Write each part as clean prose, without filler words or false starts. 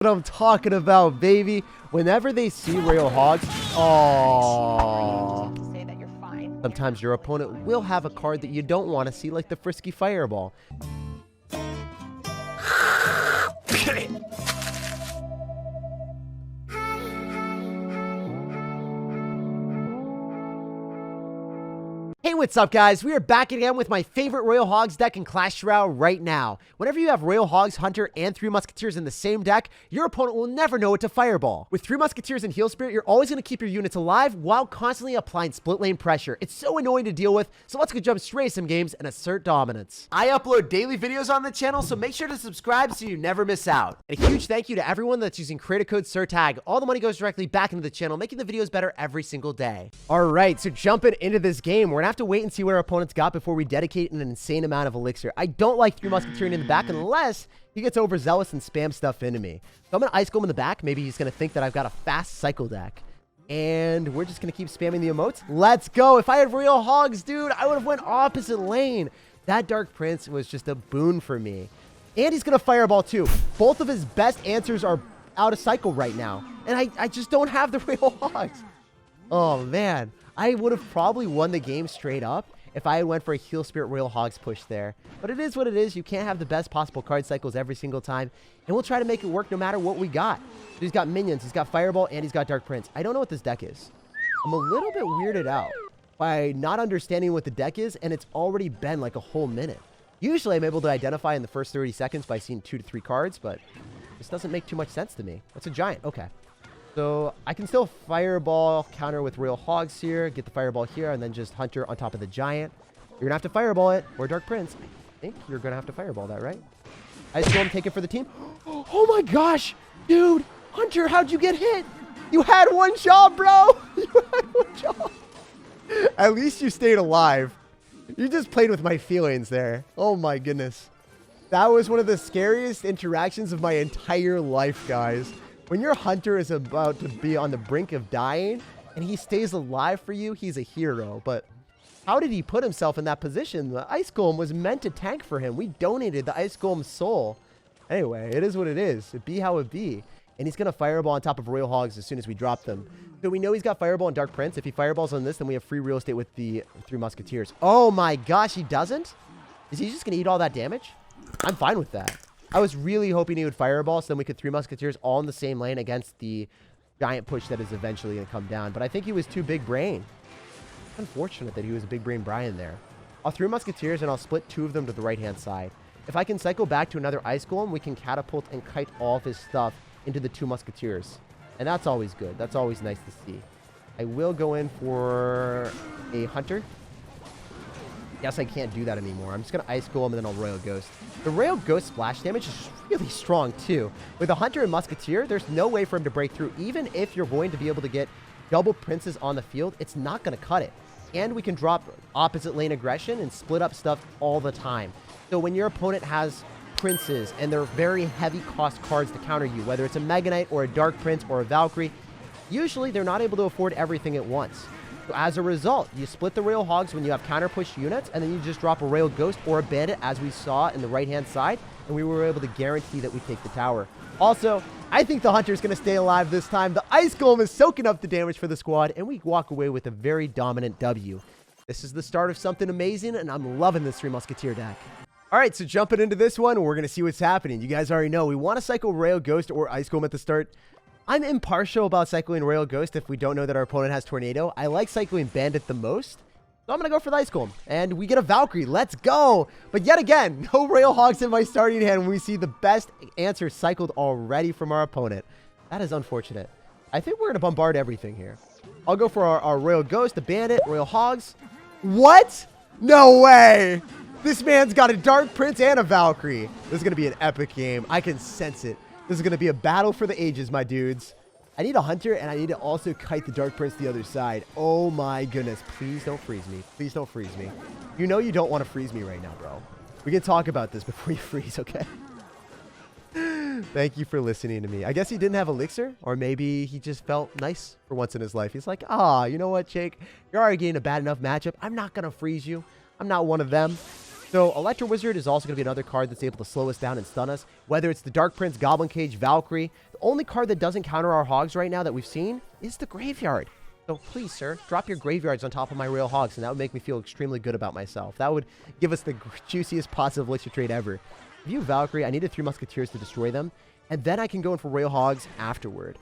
What I'm talking about, baby. Whenever they see Royal Hogs, oh, sometimes your opponent will have a card that you don't want to see, like the Frisky Fireball. Hey, what's up, guys? We are back again with my favorite Royal Hogs deck in Clash Royale right now. Whenever you have Royal Hogs, Hunter, and 3 Musketeers in the same deck, your opponent will never know what to fireball. With 3 Musketeers and Heal Spirit, you're always going to keep your units alive while constantly applying split lane pressure. It's so annoying to deal with, so let's go jump straight to some games and assert dominance. I upload daily videos on the channel, so make sure to subscribe so you never miss out. And a huge thank you to everyone that's using creator code SirTag. All the money goes directly back into the channel, making the videos better every single day. All right, so jumping into this game, we're going to have to wait and see what our opponent's got before we dedicate an insane amount of elixir. I don't like 3 Musketeering in the back unless he gets overzealous and spams stuff into me. So I'm going to Ice Golem in the back. Maybe he's going to think that I've got a fast cycle deck. And we're just going to keep spamming the emotes. Let's go. If I had Royal Hogs, dude, I would have went opposite lane. That Dark Prince was just a boon for me. And he's going to Fireball too. Both of his best answers are out of cycle right now. And I just don't have the Royal Hogs. Oh, man. I would have probably won the game straight up if I had went for a Heal Spirit Royal Hogs push there. But it is what it is. You can't have the best possible card cycles every single time. And we'll try to make it work no matter what we got. So he's got minions, he's got Fireball, and he's got Dark Prince. I don't know what this deck is. I'm a little bit weirded out by not understanding what the deck is, and it's already been like a whole minute. Usually I'm able to identify in the first 30 seconds by seeing 2 to 3 cards, but this doesn't make too much sense to me. That's a giant. Okay. So I can still Fireball counter with Royal Hogs here, get the Fireball here, and then just Hunter on top of the giant. You're going to have to Fireball it, or Dark Prince. I think you're going to have to Fireball that, right? I just go and take it for the team. Oh my gosh! Dude! Hunter, how'd you get hit? You had one job, bro! You had one job! At least you stayed alive. You just played with my feelings there. Oh my goodness. That was one of the scariest interactions of my entire life, guys. When your Hunter is about to be on the brink of dying and he stays alive for you, he's a hero. But how did he put himself in that position? The Ice Golem was meant to tank for him. We donated the Ice Golem's soul. Anyway, it is what it is. It be how it be. And he's going to Fireball on top of Royal Hogs as soon as we drop them. So we know he's got Fireball and Dark Prince. If he Fireballs on this, then we have free real estate with the 3 Musketeers. Oh my gosh, he doesn't? Is he just going to eat all that damage? I'm fine with that. I was really hoping he would Fireball so then we could 3 Musketeers all in the same lane against the giant push that is eventually going to come down. But I think he was too big brain. Unfortunate that he was a big brain Brian there. I'll 3 Musketeers and I'll split 2 of them to the right-hand side. If I can cycle back to another Ice Golem, we can catapult and kite all of his stuff into the 2 Musketeers. And that's always good. That's always nice to see. I will go in for a Hunter. Yes, I can't do that anymore. I'm just going to Ice Golem and then I'll Royal Ghost. The Royal Ghost splash damage is really strong too. With a Hunter and Musketeer, there's no way for him to break through. Even if you're going to be able to get double Princes on the field, it's not going to cut it. And we can drop opposite lane aggression and split up stuff all the time. So when your opponent has Princes and they're very heavy cost cards to counter you, whether it's a Mega Knight or a Dark Prince or a Valkyrie, usually they're not able to afford everything at once. So as a result, you split the Royal Hogs when you have counter push units, and then you just drop a Royal Ghost or a Bandit, as we saw in the right-hand side, and we were able to guarantee that we take the tower. Also, I think the Hunter's going to stay alive this time. The Ice Golem is soaking up the damage for the squad, and we walk away with a very dominant W. This is the start of something amazing, and I'm loving this 3 Musketeer deck. All right, so jumping into this one, we're going to see what's happening. You guys already know we want to cycle Royal Ghost or Ice Golem at the start. I'm impartial about cycling Royal Ghost if we don't know that our opponent has Tornado. I like cycling Bandit the most. So I'm going to go for the Ice Golem. And we get a Valkyrie. Let's go. But yet again, no Royal Hogs in my starting hand when we see the best answer cycled already from our opponent. That is unfortunate. I think we're going to bombard everything here. I'll go for our Royal Ghost, the Bandit, Royal Hogs. What? No way. This man's got a Dark Prince and a Valkyrie. This is going to be an epic game. I can sense it. This is going to be a battle for the ages, my dudes. I need a Hunter, and I need to also kite the Dark Prince the other side. Oh, my goodness. Please don't freeze me. Please don't freeze me. You know you don't want to freeze me right now, bro. We can talk about this before you freeze, okay? Thank you for listening to me. I guess he didn't have Elixir, or maybe he just felt nice for once in his life. He's like, you know what, Jake? You're already getting a bad enough matchup. I'm not going to freeze you. I'm not one of them. So Electro Wizard is also going to be another card that's able to slow us down and stun us. Whether it's the Dark Prince, Goblin Cage, Valkyrie, only card that doesn't counter our hogs right now that we've seen is the graveyard. So please, sir, drop your graveyards on top of my Royal Hogs, and that would make me feel extremely good about myself. That would give us the juiciest positive elixir trade ever. If you Valkyrie, I needed 3 Musketeers to destroy them, and then I can go in for Royal Hogs afterward.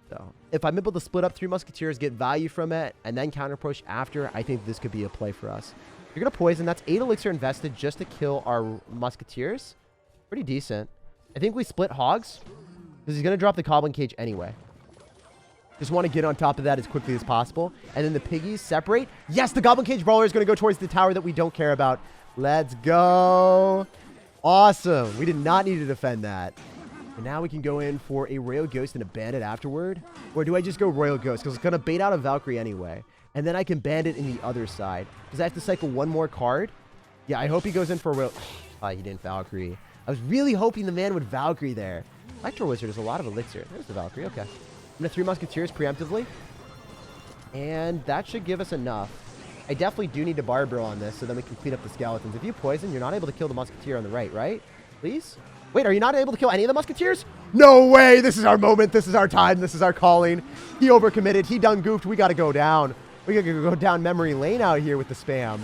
So if I'm able to split up 3 Musketeers, get value from it, and then counter push after, I think this could be a play for us. You're going to poison. That's 8 elixir invested just to kill our Musketeers. Pretty decent. I think we split Hogs, because he's going to drop the Goblin Cage anyway. Just want to get on top of that as quickly as possible. And then the piggies separate. Yes, the Goblin Cage Brawler is going to go towards the tower that we don't care about. Let's go. Awesome. We did not need to defend that. And now we can go in for a Royal Ghost and a Bandit afterward. Or do I just go Royal Ghost? Because it's going to bait out a Valkyrie anyway. And then I can Bandit in the other side. Because I have to cycle one more card. Yeah, I hope he goes in for a Royal... he didn't Valkyrie. I was really hoping the man would Valkyrie there. Electro Wizard is a lot of elixir. There's the Valkyrie. Okay. I'm going to 3 Musketeers preemptively. And that should give us enough. I definitely do need to Barbarill on this so then we can clean up the skeletons. If you poison, you're not able to kill the Musketeer on the right? Please? Wait, are you not able to kill any of the Musketeers? No way! This is our moment. This is our time. This is our calling. He overcommitted. He done goofed. We got to go down. We got to go down memory lane out here with the spam.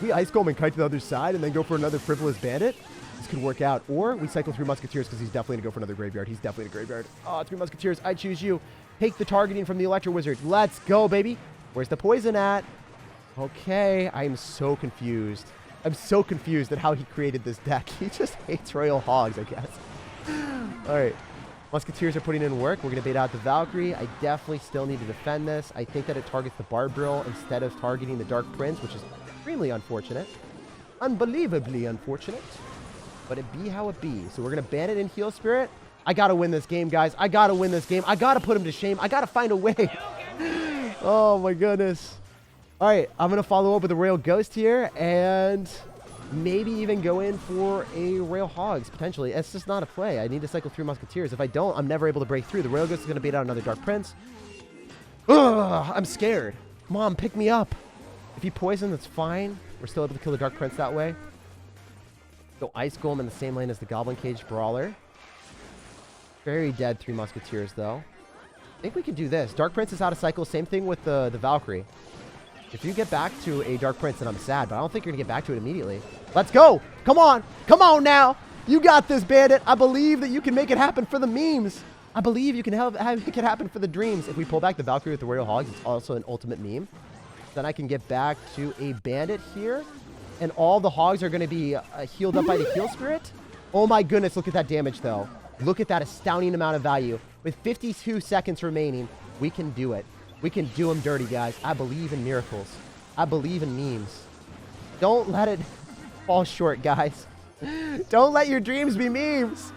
We Ice Golem and Kite to the other side and then go for another Frivolous Bandit. This could work out. Or we cycle 3 Musketeers because he's definitely going to go for another Graveyard. He's definitely in a Graveyard. Oh, 3 Musketeers. I choose you. Take the targeting from the Electro Wizard. Let's go, baby. Where's the poison at? Okay. I am so confused. I'm so confused at how he created this deck. He just hates Royal Hogs, I guess. All right. Musketeers are putting in work. We're going to bait out the Valkyrie. I definitely still need to defend this. I think that it targets the Barbarill instead of targeting the Dark Prince, which is extremely unfortunate. Unbelievably unfortunate. But it be how it be. So we're going to ban it in Heal Spirit. I got to win this game, guys. I got to win this game. I got to put him to shame. I got to find a way. Oh, my goodness. All right. I'm going to follow up with a Royal Ghost here and maybe even go in for a Royal Hogs, potentially. It's just not a play. I need to cycle 3 Musketeers. If I don't, I'm never able to break through. The Royal Ghost is going to bait out another Dark Prince. Ugh, I'm scared. Mom, pick me up. If you poison, that's fine. We're still able to kill the Dark Prince that way. Go Ice Golem in the same lane as the Goblin Cage Brawler. Very dead 3 Musketeers, though. I think we can do this. Dark Prince is out of cycle. Same thing with the Valkyrie. If you get back to a Dark Prince, then I'm sad, but I don't think you're going to get back to it immediately. Let's go. Come on. Come on now. You got this, Bandit. I believe that you can make it happen for the memes. I believe you can make it happen for the dreams. If we pull back the Valkyrie with the Royal Hogs, it's also an ultimate meme. Then I can get back to a Bandit here. And all the Hogs are going to be healed up by the Heal Spirit. Oh my goodness, look at that damage, though. Look at that astounding amount of value. With 52 seconds remaining, we can do it. We can do them dirty, guys. I believe in miracles. I believe in memes. Don't let it fall short, guys. Don't let your dreams be memes.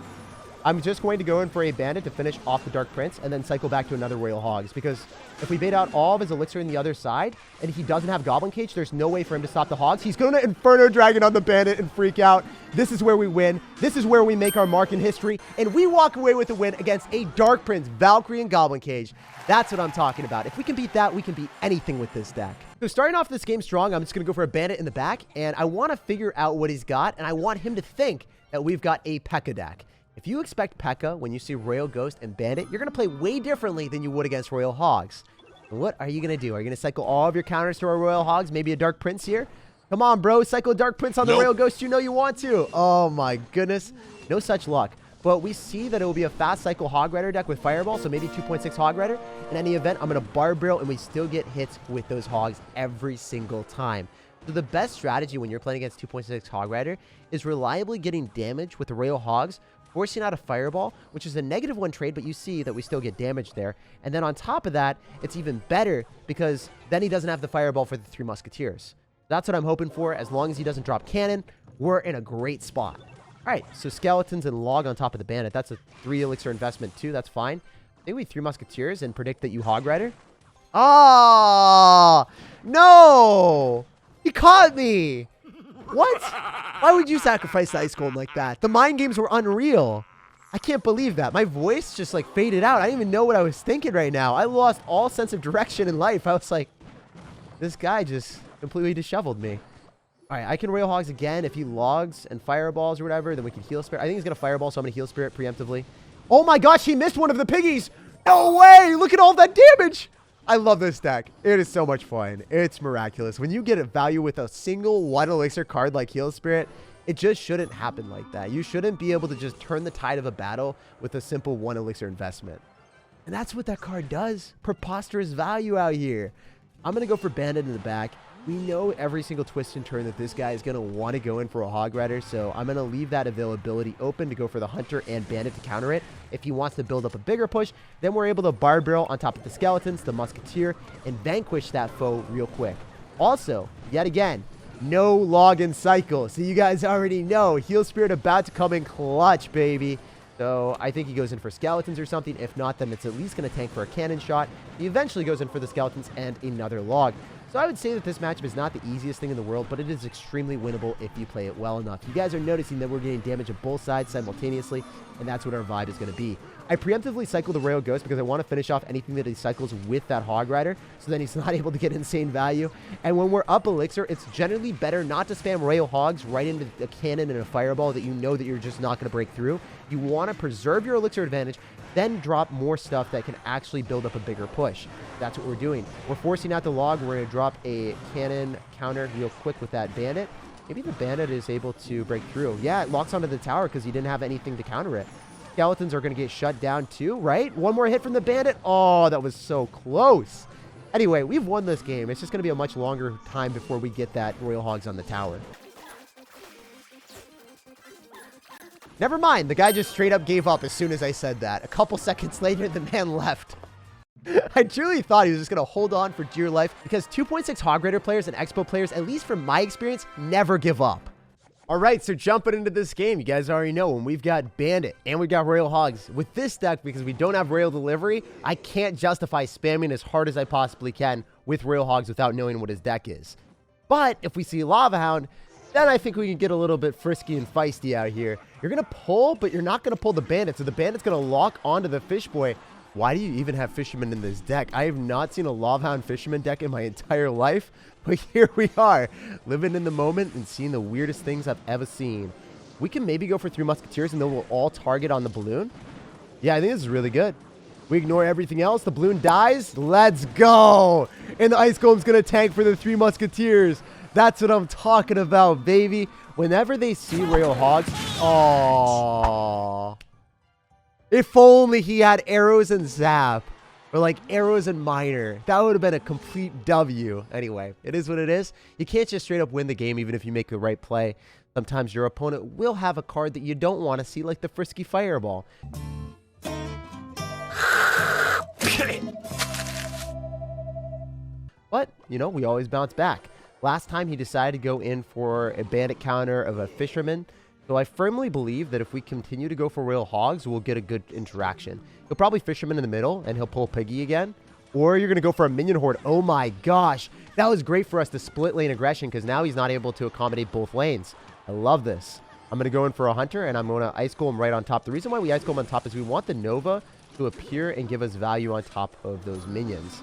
I'm just going to go in for a Bandit to finish off the Dark Prince and then cycle back to another Royal Hogs. Because if we bait out all of his elixir in the other side and he doesn't have Goblin Cage, there's no way for him to stop the Hogs. He's going to Inferno Dragon on the Bandit and freak out. This is where we win. This is where we make our mark in history. And we walk away with a win against a Dark Prince, Valkyrie, and Goblin Cage. That's what I'm talking about. If we can beat that, we can beat anything with this deck. So starting off this game strong, I'm just going to go for a Bandit in the back. And I want to figure out what he's got. And I want him to think that we've got a P.E.K.K.A deck. If you expect P.E.K.K.A when you see Royal Ghost and Bandit, you're going to play way differently than you would against Royal Hogs. And what are you going to do? Are you going to cycle all of your counters to our Royal Hogs? Maybe a Dark Prince here? Come on, bro. Cycle a Dark Prince on the Royal Ghost. You know you want to. Oh, my goodness. No such luck. But we see that it will be a fast cycle Hog Rider deck with Fireball, so maybe 2.6 Hog Rider. In any event, I'm going to Barbarill, and we still get hits with those Hogs every single time. So the best strategy when you're playing against 2.6 Hog Rider is reliably getting damage with the Royal Hogs, forcing out a Fireball, which is a -1 trade, but you see that we still get damage there. And then on top of that, it's even better because then he doesn't have the Fireball for the 3 Musketeers. That's what I'm hoping for. As long as he doesn't drop cannon, we're in a great spot. All right, so Skeletons and Log on top of the Bandit. That's a 3 elixir investment too. That's fine. Maybe we 3 Musketeers and predict that you Hog Rider. Ah, no! He caught me! What? Why would you sacrifice the Ice Golem like that? The mind games were unreal. I can't believe that. My voice just like faded out. I didn't even know what I was thinking right now. I lost all sense of direction in life. I was like, this guy just completely disheveled me. All right, I can Royal Hogs again. If he logs and Fireballs or whatever, then we can Heal Spirit. I think he's going to Fireball, so I'm going to Heal Spirit preemptively. Oh my gosh, he missed one of the piggies. No way. Look at all that damage. I love this deck. It is so much fun. It's miraculous. When you get a value with a single 1 elixir card like Heal Spirit, it just shouldn't happen like that. You shouldn't be able to just turn the tide of a battle with a simple 1 elixir investment. And that's what that card does. Preposterous value out here. I'm going to go for Bandit in the back. We know every single twist and turn that this guy is going to want to go in for a Hog Rider, so I'm going to leave that availability open to go for the Hunter and Bandit to counter it. If he wants to build up a bigger push, then we're able to Barb Barrel on top of the Skeletons, the Musketeer, and vanquish that foe real quick. Also, yet again, no login cycle, so you guys already know Heal Spirit about to come in clutch, baby. So I think he goes in for Skeletons or something. If not, then it's at least going to tank for a Cannon Shot. He eventually goes in for the Skeletons and another log. So I would say that this matchup is not the easiest thing in the world, but it is extremely winnable if you play it well enough. You guys are noticing that we're getting damage on both sides simultaneously, and that's what our vibe is going to be. I preemptively cycle the Royal Ghost because I want to finish off anything that he cycles with that Hog Rider, so then he's not able to get insane value. And when we're up Elixir, it's generally better not to spam Royal Hogs right into a Cannon and a Fireball that you know that you're just not going to break through. You want to preserve your Elixir advantage, then drop more stuff that can actually build up a bigger push. That's what we're doing. We're forcing out the log. We're going to drop a Cannon counter real quick with that Bandit. Maybe the Bandit is able to break through. Yeah, it locks onto the tower because he didn't have anything to counter it. Skeletons are going to get shut down too, right? One more hit from the Bandit. Oh, that was so close. Anyway, we've won this game. It's just going to be a much longer time before we get that Royal Hogs on the tower. Never mind. The guy just straight up gave up as soon as I said that. A couple seconds later, the man left. I truly thought he was just going to hold on for dear life because 2.6 Hog Rider players and Expo players, at least from my experience, never give up. All right, so jumping into this game, you guys already know when we've got Bandit and we've got Royal Hogs. With this deck, because we don't have Royal Delivery, I can't justify spamming as hard as I possibly can with Royal Hogs without knowing what his deck is. But if we see Lava Hound, then I think we can get a little bit frisky and feisty out here. You're going to pull, but you're not going to pull the Bandit, so the Bandit's going to lock onto the Fish Boy. Why do you even have Fisherman in this deck? I have not seen a Lava Hound Fisherman deck in my entire life, but here we are, living in the moment and seeing the weirdest things I've ever seen. We can maybe go for 3 Musketeers and then we'll all target on the balloon. Yeah, I think this is really good. We ignore everything else. The balloon dies. Let's go. And the Ice Golem's going to tank for the 3 Musketeers. That's what I'm talking about, baby. Whenever they see Royal Hogs, aww. If only he had arrows and zap, or like arrows and miner. That would have been a complete W. Anyway, it is what it is. You can't just straight up win the game even if you make the right play. Sometimes your opponent will have a card that you don't want to see, like the Frisky Fireball. But, you know, we always bounce back. Last time he decided to go in for a Bandit counter of a Fisherman. So I firmly believe that if we continue to go for Royal Hogs, we'll get a good interaction. He'll probably Fisherman in the middle, and he'll pull Piggy again. Or you're going to go for a Minion Horde. Oh my gosh. That was great for us to split lane aggression, because now he's not able to accommodate both lanes. I love this. I'm going to go in for a Hunter, and I'm going to Ice Golem right on top. The reason why we Ice Golem on top is we want the Nova to appear and give us value on top of those minions.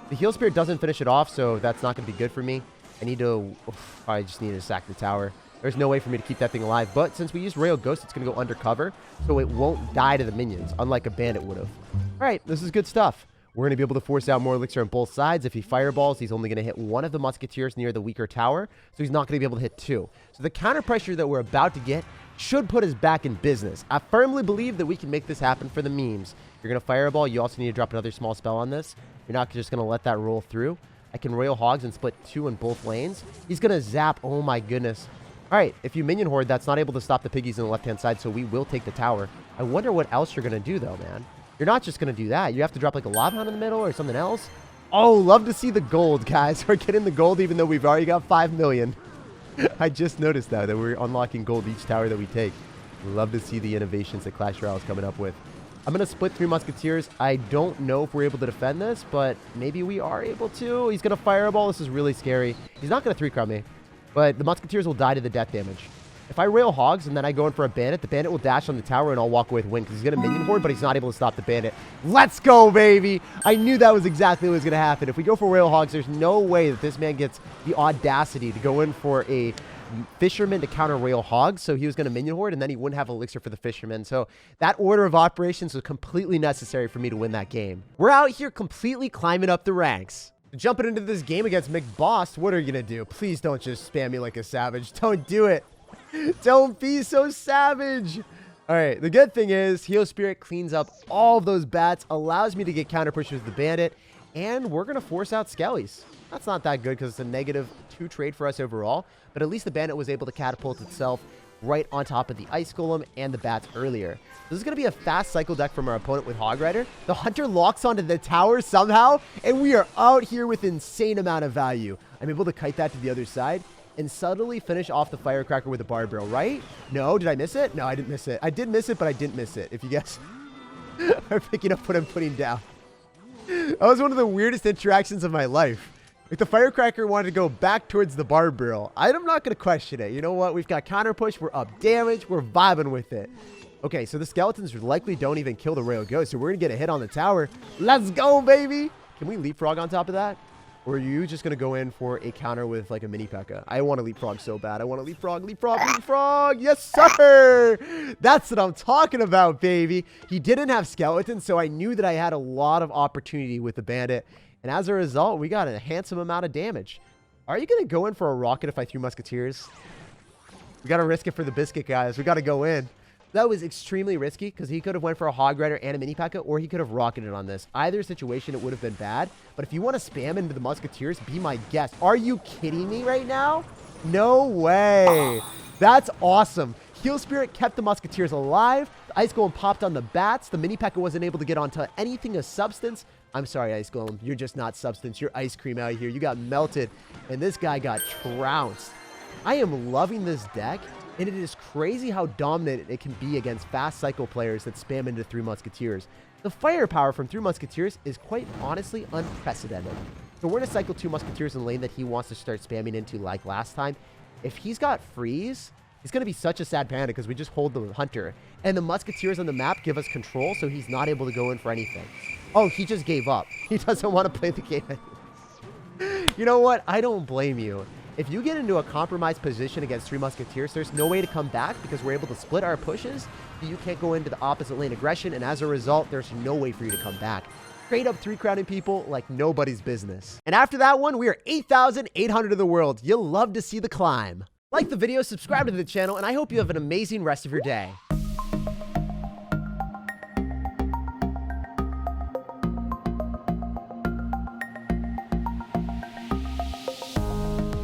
The Heal Spirit doesn't finish it off, so that's not going to be good for me. I just need to sack the tower. There's no way for me to keep that thing alive. But since we used Royal Ghost, it's going to go undercover, so it won't die to the minions, unlike a Bandit would have. All right, this is good stuff. We're going to be able to force out more Elixir on both sides. If he Fireballs, he's only going to hit one of the Musketeers near the weaker tower, so he's not going to be able to hit 2. So the counter pressure that we're about to get should put us back in business. I firmly believe that we can make this happen for the memes. You're going to Fireball. You also need to drop another small spell on this. You're not just going to let that roll through. I can Royal Hogs and split 2 in both lanes. He's going to zap. Oh, my goodness. All right, if you Minion Horde, that's not able to stop the piggies on the left-hand side, so we will take the tower. I wonder what else you're going to do, though, man. You're not just going to do that. You have to drop, like, a Lava Hound in the middle or something else. Oh, love to see the gold, guys. We're getting the gold even though we've already got 5 million. I just noticed that we're unlocking gold each tower that we take. Love to see the innovations that Clash Royale is coming up with. I'm going to split 3 Musketeers. I don't know if we're able to defend this, but maybe we are able to. He's going to Fireball. This is really scary. He's not going to 3-crown me. But the Musketeers will die to the death damage. If I Royal Hogs and then I go in for a Bandit, the Bandit will dash on the tower and I'll walk away with win because he's going to Minion Horde, but he's not able to stop the Bandit. Let's go, baby! I knew that was exactly what was going to happen. If we go for Royal Hogs, there's no way that this man gets the audacity to go in for a fishermen to counter Royal hogs, so he was going to minion horde, and then he wouldn't have elixir for the fishermen. So that order of operations was completely necessary for me to win that game. We're out here completely climbing up the ranks. Jumping into this game against McBoss, what are you going to do? Please don't just spam me like a savage. Don't do it. Don't be so savage. All right, the good thing is Heal Spirit cleans up all of those bats, allows me to get counter pushes with the bandit, and we're going to force out skellies. That's not that good because it's a -2 trade for us overall, but at least the bandit was able to catapult itself right on top of the ice golem and the bats earlier. This is going to be a fast cycle deck from our opponent with Hog Rider. The hunter locks onto the tower somehow, and we are out here with insane amount of value. I'm able to kite that to the other side and subtly finish off the firecracker with a bar barrel, right? No, did I miss it? No, I didn't miss it. I did miss it, but I didn't miss it. If you guys are picking up what I'm putting down. That was one of the weirdest interactions of my life. If the firecracker wanted to go back towards the bar barrel, I'm not going to question it. You know what? We've got counter push. We're up damage. We're vibing with it. Okay, so the skeletons likely don't even kill the Royal Ghost, so we're going to get a hit on the tower. Let's go, baby. Can we leapfrog on top of that? Or are you just going to go in for a counter with like a mini P.E.K.K.A? I want to leapfrog so bad. I want to leapfrog, leapfrog, leapfrog. Yes, sir. That's what I'm talking about, baby. He didn't have skeletons, so I knew that I had a lot of opportunity with the bandit. And as a result, we got a handsome amount of damage. Are you going to go in for a rocket if I threw musketeers? We got to risk it for the biscuit, guys. We got to go in. That was extremely risky because he could have went for a Hog Rider and a mini P.E.K.K.A, or he could have rocketed on this. Either situation, it would have been bad. But if you want to spam into the musketeers, be my guest. Are you kidding me right now? No way. That's awesome. Heal Spirit kept the musketeers alive. The Ice Golem popped on the bats. The mini P.E.K.K.A wasn't able to get onto anything of substance. I'm sorry, Ice Golem. You're just not substance. You're ice cream out here. You got melted. And this guy got trounced. I am loving this deck. And it is crazy how dominant it can be against fast cycle players that spam into 3 Musketeers. The firepower from 3 Musketeers is quite honestly unprecedented. So we're going to cycle 2 Musketeers in lane that he wants to start spamming into like last time. If he's got freeze, it's going to be such a sad panda because we just hold the hunter. And the Musketeers on the map give us control, so he's not able to go in for anything. Oh, he just gave up. He doesn't want to play the game anymore. You know what? I don't blame you. If you get into a compromised position against 3 Musketeers, there's no way to come back because we're able to split our pushes. You can't go into the opposite lane aggression, and as a result, there's no way for you to come back. Straight up 3 crowning people like nobody's business. And after that one, we are 8,800 in the world. You'll love to see the climb. Like the video, subscribe to the channel, and I hope you have an amazing rest of your day.